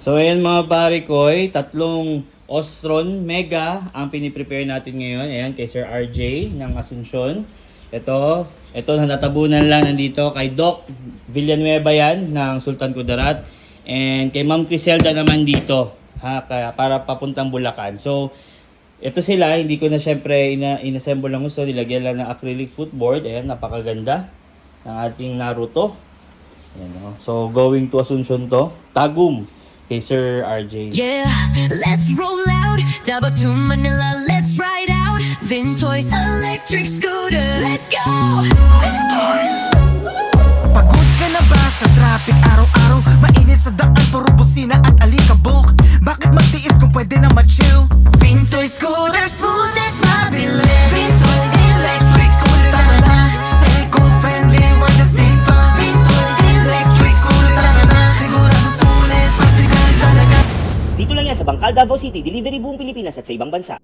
So ayan mga pare koy, tatlong Ostron Mega ang piniprepare natin ngayon. Ayan kay Sir RJ ng Asuncion. Ito na natabunan lang nandito kay Doc Villanueva yan ng Sultan Kudarat. And kay Ma'am Criselda naman dito para papuntang Bulacan. So ito sila, hindi ko na syempre inassemble lang gusto. Nilagyan lang ng acrylic footboard. Ayan, napakaganda ng ating Naruto. Ayan, so going to Asuncion to. Tagum kay Sir RJ. Yeah, let's roll out. Double to Manila, let's ride out. Vintoy's electric scooter, let's go. Pagod ka na ba sa traffic araw-araw? Mainit sa daan, puro busina at alikabok. Bakit magtiis kung pwede na ma-chill? Vintoy scooter, smooth and mabilis. Vintoy's electric scooter, Tara na, eco-friendly, wireless din pa. Vintoy's electric scooter, Tara na, sigurado sulit, practical talaga. Dito lang yan sa Bangkal, Davao City, delivery buong Pilipinas at sa ibang bansa.